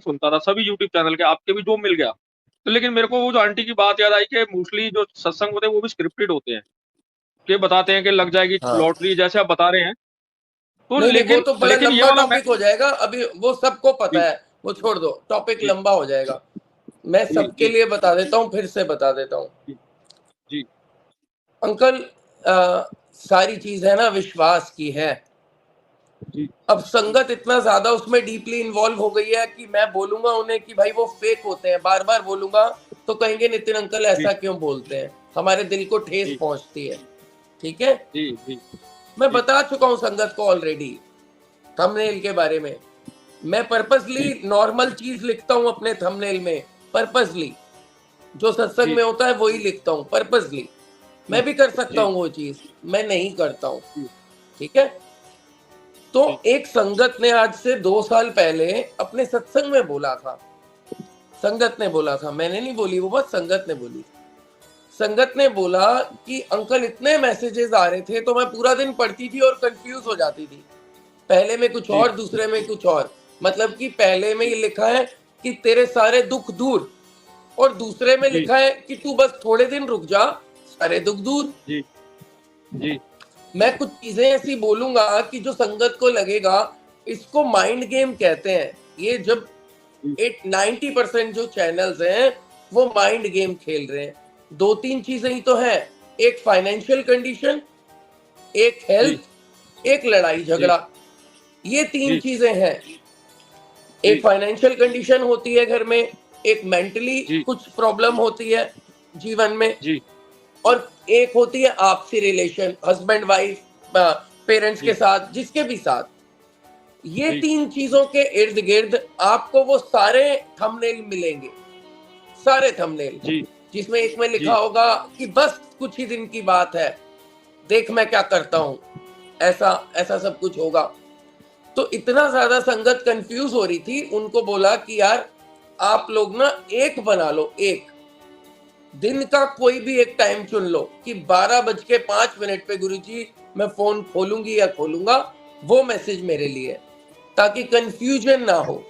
सुनता था सभी यूट्यूब चैनल के, आपके भी जो मिल गया। तो लेकिन मेरे को वो जो आंटी की बात याद आई कि मोस्टली जो सत्संग होते हैं वो भी स्क्रिप्टेड होते हैं, कि बताते हैं कि लग जाएगी हाँ लॉटरी, जैसे आप बता रहे हैं। तो नहीं नहीं, वो लेकिन तो बड़ा लेकिन ये लंबा वाला मैं टॉपिक हो जाएगा, अभी वो सबको पता जी है, वो छोड़ दो, टॉपिक जी लंबा हो जाएगा। मैं जी सबके जी लिए बता देता हूँ, फिर से बता देता हूँ। जी जी अंकल, सारी चीज है ना विश्वास की है। जी अब संगत इतना ज्यादा उसमें डीपली इन्वॉल्व हो गई है कि मैं बोलूंगा उन्हें कि भाई वो फेक होते हैं, बार बार बोलूंगा तो कहेंगे नितिन अंकल जी ऐसा क्यों बोलते हैं, हमारे दिल को ठेस जी पहुंचती है। ठीक है, जी जी मैं जी बता चुका हूं संगत को ऑलरेडी थंबनेल के बारे में। मैं पर्पसली जी नॉर्मल चीज लिखता हूं अपने थंबनेल में, पर्पसली जो सत्संग जी में होता है वही लिखता हूं पर्पसली। मैं भी कर सकता जी हूं वो चीज, मैं नहीं करता हूं। जी ठीक है, तो जी एक संगत ने आज से 2 साल पहले अपने सत्संग में बोला था, संगत ने बोला था, मैंने नहीं बोली वो बात, संगत ने बोली। संगत ने बोला कि अंकल इतने मैसेजेस आ रहे थे तो मैं पूरा दिन पढ़ती थी और कंफ्यूज हो जाती थी, पहले में कुछ जी और दूसरे में कुछ और। मतलब कि पहले में ये लिखा है कि तेरे सारे दुख दूर, और दूसरे में जी लिखा है कि तू बस थोड़े दिन रुक जा, सारे दुख दूर। जी जी मैं कुछ चीजें ऐसी बोलूंगा कि जो संगत को लगेगा इसको माइंड गेम कहते हैं। ये जब 90% जो चैनल्स हैं वो माइंड गेम खेल रहे हैं। 2-3 चीजें ही तो है, एक फाइनेंशियल कंडीशन, एक जी हेल्थ, एक लड़ाई जी झगड़ा, ये 3 जी चीजें हैं। जी एक फाइनेंशियल कंडीशन होती है घर में, एक मेंटली जी कुछ प्रॉब्लम होती है जीवन में, जी और एक होती है आपसी रिलेशन, हस्बैंड वाइफ, पेरेंट्स के जी साथ, जिसके भी साथ। ये जी 3 चीजों के इर्द गिर्द आपको वो सारे थंबनेल मिलेंगे, सारे थंबनेल, जी जिसमें एक में लिखा जी होगा कि बस कुछ ही दिन की बात है, देख मैं क्या करता हूं, ऐसा ऐसा सब कुछ होगा। तो इतना ज्यादा संगत कंफ्यूज हो रही थी, उनको बोला कि यार आप लोग ना एक बना लो, एक दिन का कोई भी एक टाइम चुन लो कि 12:05 पे गुरुजी मैं फोन खोलूंगी या खोलूंगा, वो मैसेज मेरे लिए, ताकि कंफ्यूजन ना हो।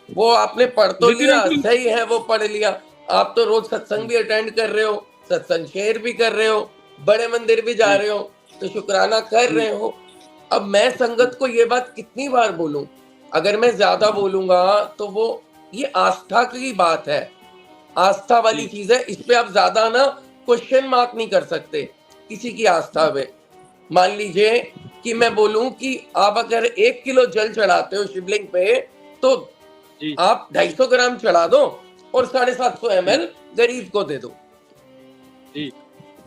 वो आपने पढ़ तो नितिन लिया, अंकल सही है, वो पढ़ लिया। आप तो रोज सत्संग भी अटेंड कर रहे हो, सत्संग शेयर भी कर रहे हो, बड़े मंदिर भी जा जी रहे हो, तो शुक्राना कर जी रहे हो। अब मैं जी संगत को ये बात कितनी बार बोलूं, अगर मैं ज्यादा बोलूंगा तो वो, ये आस्था की बात है, आस्था वाली जी चीज है, इस पे आप ज्यादा ना क्वेश्चन मार्क नहीं कर सकते किसी की आस्था पे। मान लीजिए कि मैं बोलूं कि आप अगर 1 किलो जल चढ़ाते हो शिवलिंग पे, तो जी आप 250 ग्राम चढ़ा दो और 750 जी ml गरीब को दे दो। जी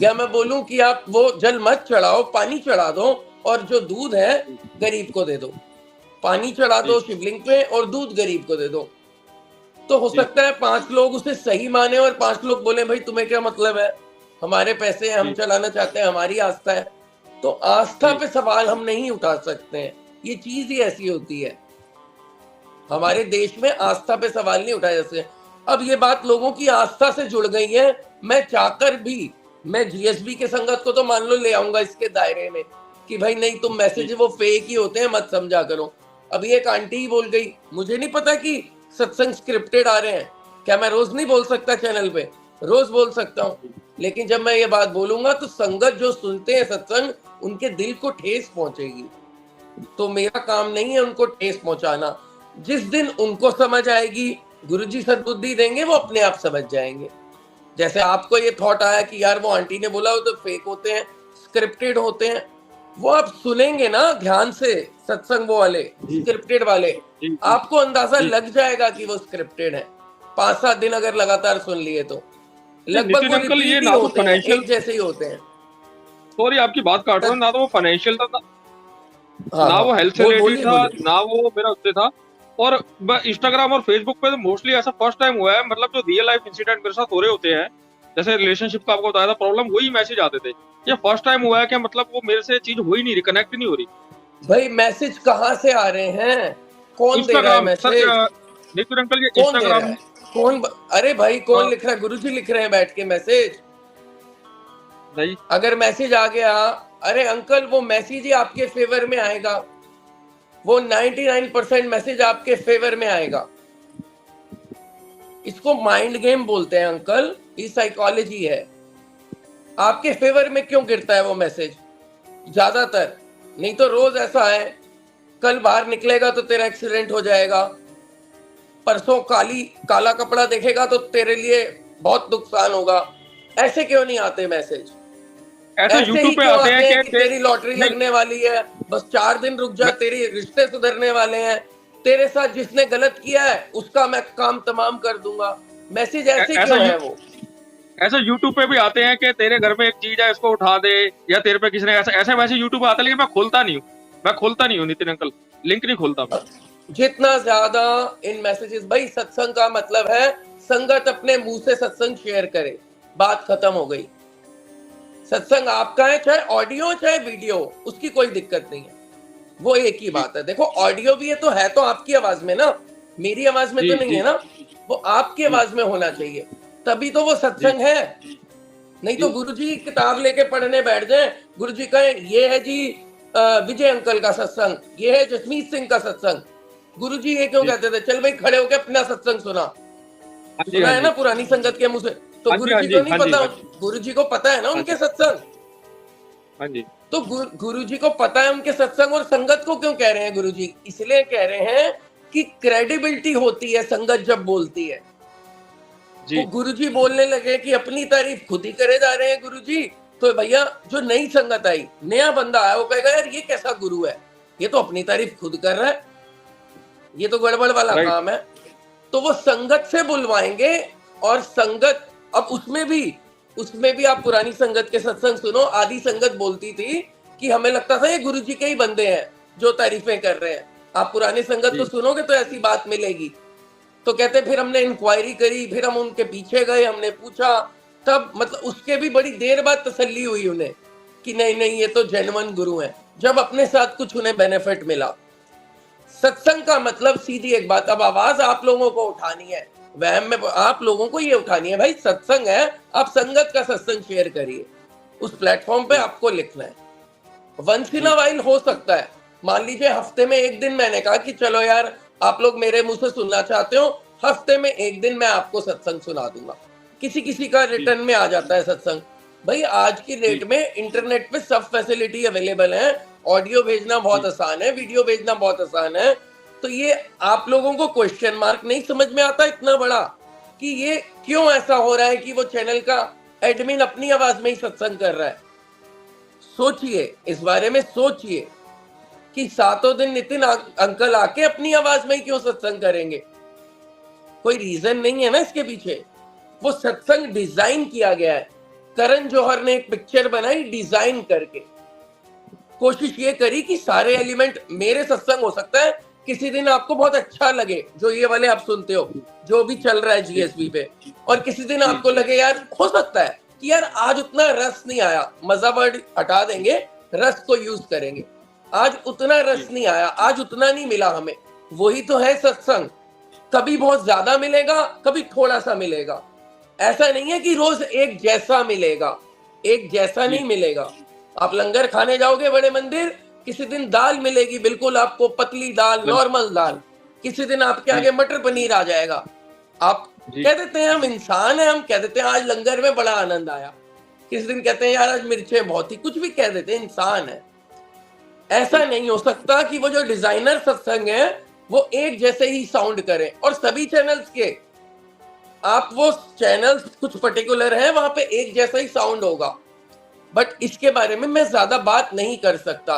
या मैं बोलूं कि आप वो जल मत चढ़ाओ, पानी चढ़ा दो और जो दूध है जी गरीब को दे दो, पानी चढ़ा दो जी शिवलिंग पे और दूध गरीब को दे दो। तो हो जी सकता है 5 लोग उसे सही माने और 5 लोग बोले भाई तुम्हें क्या मतलब है, हमारे पैसे हैं, हम जी चलाना चाहते हैं, हमारी आस्था है। तो आस्था जी पे सवाल हम नहीं उठा सकते हैं, ये चीज ही ऐसी होती है। हमारे देश में आस्था पे सवाल नहीं उठाए जैसे। अब ये बात लोगों की आस्था से जुड़ गई है, मैं चाहकर भी, मैं जीएसबी के संगत को तो मान लो ले आऊंगा इसके दायरे में कि भाई नहीं तुम जी मैसेज वो फेक ही होते हैं, मत समझा करो। अभी एक आंटी ही बोल गई, मुझे नहीं पता कि सत्संग स्क्रिप्टेड आ रहे हैं, क्या मैं रोज नहीं बोल सकता चैनल पे? रोज बोल सकता हूँ, लेकिन जब मैं ये बात बोलूंगा तो संगत जो सुनते हैं सत्संग उनके दिल को ठेस पहुंचेगी। तो मेरा काम नहीं है उनको ठेस पहुंचाना। जिस दिन उनको समझ आएगी, गुरुजी सद्बुद्धि देंगे, वो अपने आप समझ जाएंगे। जैसे आपको ये थॉट आया कि यार वो आंटी ने बोला वो तो फेक होते हैं, स्क्रिप्टेड होते हैं, वो आप सुनेंगे ना ध्यान से सत्संग, वो वाले जी स्क्रिप्टेड वाले, जी जी आपको अंदाजा जी लग जाएगा कि वो स्क्रिप्टेड है। 5-7 दिन अगर लगातार सुन लिए तो लगभग नितिन वो अंकल, ये रिपीट ही ना तो होते हैं, फाइनेंशियल, एक जैसे ही होते हैं। सॉरी आपकी बात काट रहा हूँ, ना तो वो फाइनेंशियल था, हाँ ना हाँ, वो हेल्थ से बोल रिलेटेड बोलिए था, बोलिए। ना वो मेरा उससे था। और इंस्टाग्राम और फेसबुक पे तो मोस्टली ऐसा फर्स्ट टाइम हुआ है, मतलब जो रियल लाइफ इंसिडेंट मेरे साथ हो रहे होते हैं, जैसे रिलेशनशिप का आपको बताया था प्रॉब्लम, वही मैसेज आते थे। ये फर्स्ट टाइम हुआ है कि मतलब वो मेरे से चीज हो ही नहीं रही, कनेक्ट नहीं हो रही। भाई मैसेज कहाँ से आ रहे हैं, कौन दे रहा है Instagram sir, message, Nitin uncle ये कौन दे रहा इंस्टाग्राम, है, अरे भाई कौन लिख रहा है? गुरुजी लिख रहे हैं बैठ के मैसेज। नहीं अगर मैसेज आ गया, अरे अंकल वो मैसेज ही आपके फेवर में आएगा, वो 99% मैसेज आपके फेवर में आएगा। इसको माइंड गेम बोलते हैं अंकल, ये साइकोलॉजी है। आपके फेवर में क्यों गिरता है वो मैसेज ज्यादातर? नहीं तो रोज ऐसा है, कल बाहर निकलेगा तो तेरा एक्सीडेंट हो जाएगा, परसों काला कपड़ा देखेगा तो तेरे लिए बहुत नुकसान होगा। ऐसे क्यों नहीं आते मैसेज? ऐसे ऐसे ही यूट्यूब पे क्यों आते आते हैं हैं कि कि तेरी लॉटरी नहीं, लगने वाली है, बस 4 दिन रुक जा, तेरे रिश्ते सुधरने वाले हैं, तेरे साथ जिसने गलत किया है उसका मैं काम तमाम कर दूंगा। मैसेज ऐसे ऐसा क्यों है वो? ऐसे यूट्यूब पे भी आते हैं कि तेरे घर में एक चीज है, इसको उठा दे, या तेरे पे किसी ने ऐसे ऐसे मैसेज यूट्यूब पे आते हैं, लेकिन मैं खोलता नहीं हूँ नितिन अंकल, लिंक नहीं खोलता मैं। जितना ज्यादा इन मैसेजेस, भाई सत्संग का मतलब है संगत अपने मुंह से सत्संग शेयर करे, बात खत्म हो गई। सत्संग आपका है, चाहे ऑडियो चाहे वीडियो, उसकी कोई दिक्कत नहीं है, वो एक ही बात है। देखो ऑडियो भी है तो आपकी आवाज में ना, मेरी आवाज में जी तो नहीं जी है ना, वो आपकी जी आवाज में होना चाहिए, तभी तो वो जी सत्संग है। नहीं तो गुरुजी किताब लेके पढ़ने बैठ जाए, गुरुजी कहे ये है जी विजय अंकल का सत्संग, ये है जसमीत सिंह का सत्संग। गुरुजी ये क्यों जी। कहते थे, चल भाई खड़े होके अपना सत्संग सुना। हाँ जी सुना हाँ है जी ना पुरानी संगत के मुंह से? तो हाँ जी हाँ गुरुजी जी को नहीं हाँ जी पता? हाँ जी गुरुजी को पता है ना हाँ उनके जी सत्संग। हाँ जी तो गुरुजी को पता है उनके सत्संग, और संगत को क्यों कह रहे हैं गुरुजी? इसलिए कह रहे हैं कि क्रेडिबिलिटी होती है संगत जब बोलती है। जी गुरुजी बोलने लगे कि अपनी तारीफ खुद ही करे जा रहे हैं गुरुजी, तो भैया जो नई संगत आई, नया बंदा आया, वो कहेगा यार ये कैसा गुरु है, ये तो अपनी तारीफ खुद कर रहा है, ये तो गड़बड़ वाला राइट। काम है। तो वो संगत से बुलवाएंगे, और संगत, अब उसमें भी आप पुरानी संगत के सत्संग सुनो, आदि संगत बोलती थी कि हमें लगता था ये गुरुजी के ही बंदे हैं जो तारीफें कर रहे हैं। आप पुरानी संगत को जी सुनोगे तो ऐसी बात मिलेगी। तो कहते फिर हमने इंक्वायरी करी, फिर हम उनके पीछे गए, हमने पूछा, तब मतलब उसके भी बड़ी देर बाद तसल्ली हुई उन्हें कि नहीं नहीं ये तो जेन्युइन गुरु हैं, जब अपने साथ कुछ उन्हें बेनिफिट मिला। सत्संग का मतलब सीधी एक बात, अब आवाज आप लोगों को उठानी है, वहम में आप लोगों को ये उठानी है, भाई सत्संग है, आप संगत का सत्संग शेयर करिए, उस प्लेटफॉर्म पे जी आपको लिखना है। Once in ji a while हो सकता है, मान लीजिए हफ्ते में एक दिन मैंने कहा कि चलो यार आप लोग मेरे मुंह से सुनना चाहते हो, हफ्ते में एक दिन मैं आपको सत्संग सुना दूंगा। किसी किसी का जी रिटर्न में आ जाता है सत्संग। भाई आज की जी डेट में इंटरनेट पे सब फैसिलिटी अवेलेबल है, ऑडियो भेजना बहुत जी आसान है, वीडियो भेजना बहुत आसान है। तो ये आप लोगों को क्वेश्चन मार्क नहीं समझ में आता इतना बड़ा कि ये क्यों ऐसा हो रहा है कि वो चैनल का एडमिन अपनी आवाज में ही सत्संग कर रहा है? सोचिए, इस बारे में सोचिए कि सातों दिन नितिन अंकल आके अपनी आवाज में ही क्यों सत्संग करेंगे? कोई रीजन नहीं है ना इसके पीछे। वो सत्संग डिजाइन किया गया है, करण जौहर ने एक पिक्चर बनाई डिजाइन करके, कोशिश ये करी कि सारे एलिमेंट, मेरे सत्संग हो सकता है किसी दिन आपको बहुत अच्छा लगे जो ये वाले आप सुनते हो, जो भी चल रहा है जी जीएसबी पे, और किसी दिन जी आपको लगे यार हो सकता है कि यार आज उतना रस नहीं आया, मजा वर्ड हटा देंगे, रस को यूज करेंगे, आज उतना रस जी नहीं आया, आज उतना नहीं मिला हमें। वही तो है सत्संग, कभी बहुत ज्यादा मिलेगा, कभी थोड़ा सा मिलेगा। ऐसा नहीं है कि रोज एक जैसा मिलेगा, एक जैसा जी नहीं मिलेगा। आप लंगर खाने जाओगे बड़े मंदिर, किसी दिन दाल मिलेगी बिल्कुल आपको पतली दाल, बिल- नॉर्मल दाल, किसी दिन आपके जी आगे मटर पनीर आ जाएगा। आप जी कह देते हैं हम इंसान हैं, हम कह देते हैं आज लंगर में बड़ा आनंद आया, किसी दिन कहते हैं यार आज मिर्चें बहुत ही, कुछ भी कह देते हैं, इंसान है। ऐसा नहीं हो सकता कि वो जो डिजाइनर सत्संग है वो एक जैसे ही साउंड करें, और सभी चैनल्स के, आप वो चैनल्स कुछ पर्टिकुलर है वहां पे एक जैसा ही साउंड होगा। बट इसके बारे में मैं ज्यादा बात नहीं कर सकता।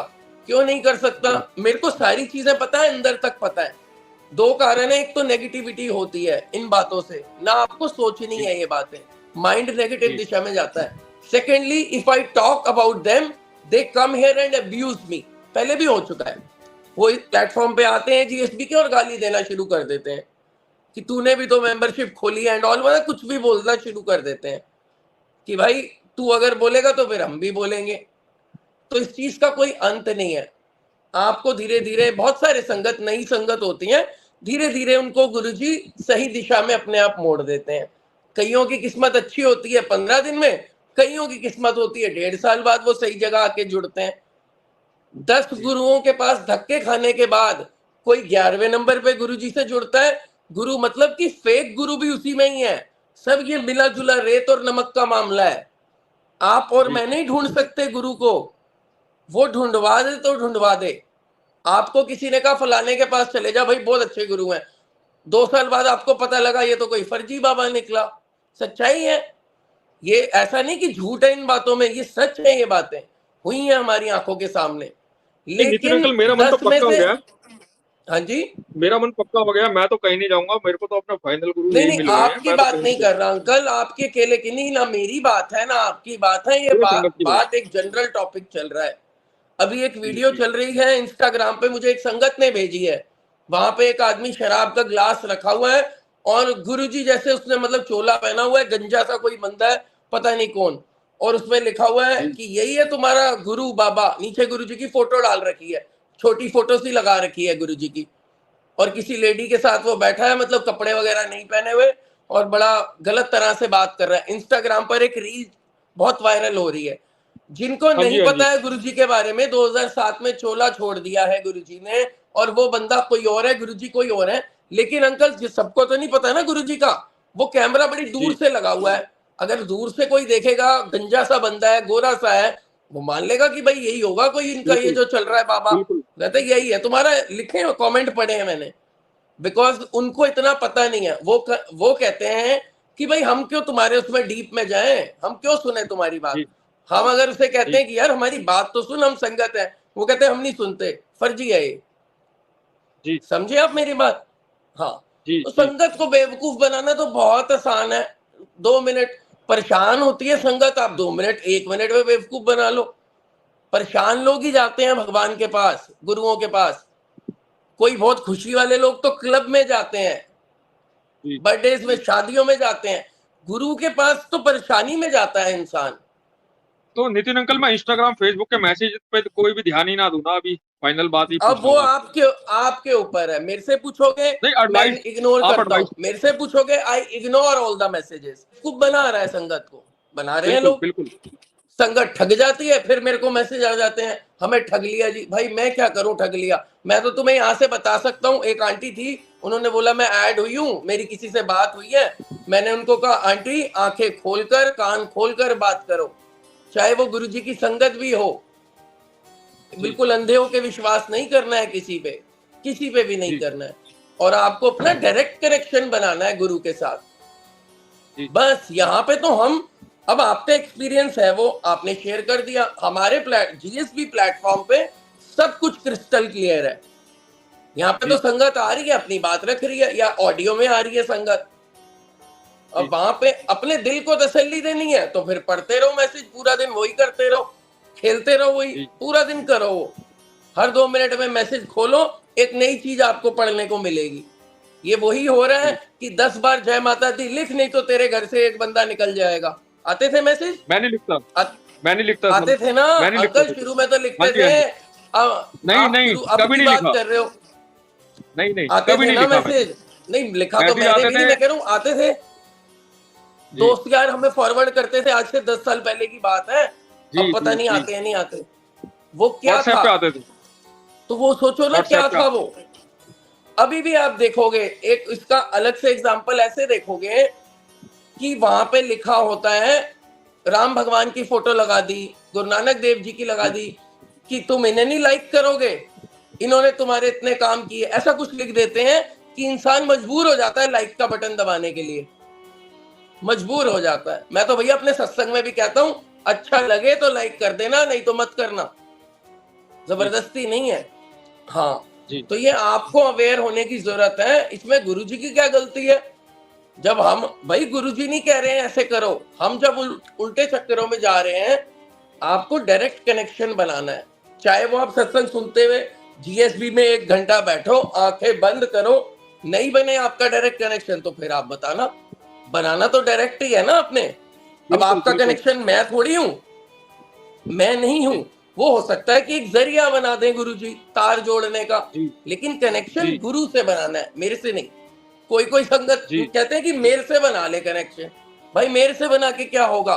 क्यों नहीं कर सकता? जी मेरे को सारी चीजें पता है, अंदर तक पता है। दो कारण है, एक तो नेगेटिविटी होती है इन बातों से, ना आपको सोचनी जी है ये बातें, माइंड नेगेटिव जी दिशा में जाता है। Secondly, if I talk about them, they come here and abuse me. पहले भी हो चुका है, वो इस प्लेटफॉर्म पे आते हैं जीएसबी के और गाली देना शुरू कर देते हैं कि तूने भी तो मेंबरशिप खोली है एंड ऑल, मतलब कुछ भी बोलना शुरू कर देते हैं कि भाई तू अगर बोलेगा तो फिर हम भी बोलेंगे। तो इस चीज का कोई अंत नहीं है। आपको धीरे धीरे, बहुत सारे संगत, नई संगत होती हैं, धीरे धीरे उनको गुरुजी सही दिशा में अपने आप मोड़ देते हैं। कईयों की किस्मत अच्छी होती है 15 दिन में, कईयों की किस्मत होती है 1.5 साल बाद वो सही जगह आके जुड़ते हैं। 10 जी गुरुओं के पास धक्के खाने के बाद कोई 11वें नंबर पे गुरुजी से जुड़ता है, गुरु मतलब कि फेक गुरु भी उसी में ही है। सब ये मिला जुला रेत और नमक का मामला है। आप और जी मैं नहीं ढूंढ सकते गुरु को, वो ढूंढवा दे तो ढूंढवा दे। आपको किसी ने कहा फलाने के पास चले जा भाई, बहुत अच्छे गुरु हैं, 2 साल बाद आपको पता लगा ये तो कोई फर्जी बाबा निकला। सच्चाई है ये, ऐसा नहीं कि झूठ है इन बातों में, ये सच है, ये बातें हुई हैं हमारी आंखों के सामने। नहीं, नितिन लेकिन अंकल मेरा मन तो 10 में पक्का हो से, गया। हाँ जी, मेरा मन पक्का हो गया, मैं तो कहीं नहीं जाऊंगा, मेरे को तो अपना फाइनल गुरु नहीं यही नहीं मिल गए हैं, आपकी मैं तो बात कहीं नहीं नहीं कर रहा जाऊंगा। अंकल, आपके अकेले की नहीं ना, मेरी बात है ना आपकी बात है, ये पूरे संगत की बात। बात एक जनरल टॉपिक चल रहा है। अभी एक जी वीडियो जी चल रही है इंस्टाग्राम पे, मुझे एक संगत ने भेजी है। वहां पे एक आदमी शराब का ग्लास रखा हुआ है और गुरुजी जैसे उसने मतलब चोला पहना हुआ है, गंजा सा कोई बंदा है, पता नहीं कौन, और उसमें लिखा हुआ है जी कि यही है तुम्हारा गुरु बाबा। नीचे गुरुजी की फोटो डाल रखी है, छोटी फोटो सी लगा रखी है गुरुजी की, और किसी लेडी के साथ वो बैठा है, मतलब कपड़े वगैरह नहीं पहने हुए, और बड़ा गलत तरह से बात कर रहा है। इंस्टाग्राम पर एक रील बहुत वायरल हो रही है। जिनको हाँ जी नहीं हाँ जी। पता है गुरुजी के बारे में, 2007 में चोला छोड़ दिया है गुरुजी ने, और वो बंदा कोई और है, गुरुजी कोई और है। लेकिन अंकल सबको तो नहीं पता ना गुरुजी का, वो कैमरा बड़ी दूर जी से लगा हुआ है। अगर दूर से कोई देखेगा, गंजा सा बंदा है, गोरा सा है, वो मान लेगा कि भाई यही होगा कोई इनका ये बिल्कुल जो चल रहा है बाबा। बिल्कुल। कहते यही है तुम्हारा, लिखे कमेंट पढ़े हैं मैंने। बिकॉज उनको इतना पता नहीं है, वो कहते हैं कि भाई हम क्यों तुम्हारे उसमें डीप में जाएं, हम क्यों सुने तुम्हारी बात। जी हम अगर उसे कहते जी हैं कि यार हमारी बात तो सुन, हम संगत है, वो कहते हैं हम नहीं सुनते, फर्जी है ये। जी समझे आप मेरी बात? हाँ। जी तो जी संगत को बेवकूफ बनाना तो बहुत आसान है। 2 मिनट परेशान होती है संगत, आप 2 मिनट 1 मिनट में बेवकूफ बना लो। परेशान लोग ही जाते हैं भगवान के पास, गुरुओं के पास। कोई बहुत खुशी वाले लोग तो क्लब में जाते हैं, जी। बर्थडेज में, शादियों में जाते हैं। गुरु के पास तो परेशानी में जाता है इंसान। तो नितिन अंकल मैं इंस्टाग्राम फेसबुक के मैसेज पे तो कोई भी ध्यान ही ना दूं ना, अभी फाइनल बात ही अब पूछ रहा वो हूँ आपसे। आपके आपके ऊपर है। मेरे से पूछोगे नहीं मैं एडवाइस, इग्नोर आप करता हूं, एडवाइस। मेरे से पूछोगे I ignore all the messages. खूब बना रहा है संगत को, बना रहे हैं बिल्कुल लोग। बिल्कुल। संगत ठग जाती है, फिर मेरे को मैसेज आ जाते हैं हमें ठग लिया जी। भाई मैं क्या करूं ठग लिया? मैं तो तुम्हें यहाँ से बता सकता हूँ। एक आंटी थी, उन्होंने बोला मैं ऐड हुई हूँ, मेरी किसी से बात हुई है। मैंने उनको कहा आंटी आंखें खोलकर कान खोलकर बात करो, चाहे वो गुरुजी की संगत भी हो। जी बिल्कुल अंधे होके विश्वास नहीं करना है किसी पे, किसी पे भी नहीं जी करना है। और आपको अपना डायरेक्ट कनेक्शन बनाना है गुरु के साथ। जी बस यहाँ पे तो हम, अब आपका एक्सपीरियंस है वो आपने शेयर कर दिया। हमारे जीएसबी प्लेटफॉर्म पे सब कुछ क्रिस्टल क्लियर है। यहाँ पे तो जी संगत आ रही है, अपनी बात रख रही है, या ऑडियो में आ रही है संगत। अब जी वहां पे अपने दिल को तसल्ली देनी है तो फिर पढ़ते रहो मैसेज, पूरा दिन वही करते रहो, खेलते रहो वही, जी पूरा दिन करो वो। हर 2 मिनट में मैसेज खोलो, एक नई चीज आपको पढ़ने को मिलेगी। ये वही हो रहा है जी। कि 10 बार जय माता दी लिख, नहीं तो तेरे घर से एक बंदा निकल जाएगा। आते थे मैसेज? मैं नहीं लिखता, मैं नहीं लिखता सर। आते थे ना मैं नहीं लिखता अंकल, सर। शुरू में तो हाँ लिखते जी हाँ थे। जी। अब नहीं आप नहीं, शुरू अब कभी की नहीं बात लिखा। कर रहे हो। नहीं नहीं, आते कभी थे नहीं ना लिखा मैंने। मैसेज? नहीं लिखा तो मैसेज मैंने आते भी नहीं, थे। मैं कह रहा हूँ आते थे। जी दोस्त यार हमें फॉरवर्ड करते थे, आज से 10 साल पहले की बात है। जी अब पता जी नहीं जी। आते हैं नहीं आते। वो क्या व्हाट्सएप था? पे आते थे। तो वो सोचो ना क्या व्हाट्सएप पे था वो। अभी भी आप देखोगे, एक इसका अलग से एग्जांपल ऐसे देखोगे कि वहां पे लिखा होता है, राम भगवान की फोटो लगा दी, गुरु नानक देव जी की लगा जी दी, कि तुम इन्हें नहीं लाइक करोगे, इन्होंने तुम्हारे इतने काम किए, ऐसा कुछ लिख देते हैं कि इंसान मजबूर हो जाता है लाइक का बटन दबाने के लिए, मजबूर हो जाता है। मैं तो भैया अपने सत्संग में भी कहता हूं, अच्छा लगे तो लाइक कर देना, नहीं तो मत करना, जी जबरदस्ती नहीं है। हाँ, जी तो ये आपको अवेयर होने की जरूरत है। इसमें गुरुजी की क्या गलती है? जब हम, भाई गुरुजी नहीं कह रहे हैं ऐसे करो, हम जब उल्टे चक्करों में जा रहे हैं, आपको डायरेक्ट कनेक्शन बनाना है। चाहे वो आप सत्संग सुनते हुए जीएसबी में 1 घंटा बैठो, आंखें बंद करो, नहीं बने आपका डायरेक्ट कनेक्शन, तो फिर आप बताना। बनाना तो डायरेक्ट ही है ना आपने। अब बिल्कुल आपका बिल्कुल। कनेक्शन मैं थोड़ी हूं, मैं नहीं हूं। जी वो हो सकता है कि एक जरिया बना दें गुरुजी तार जोड़ने का, जी लेकिन कनेक्शन जी गुरु से बनाना है, मेरे से नहीं। कोई कोई संगत जी कहते हैं कि मेरे से बना ले कनेक्शन। भाई मेरे से बना के क्या होगा?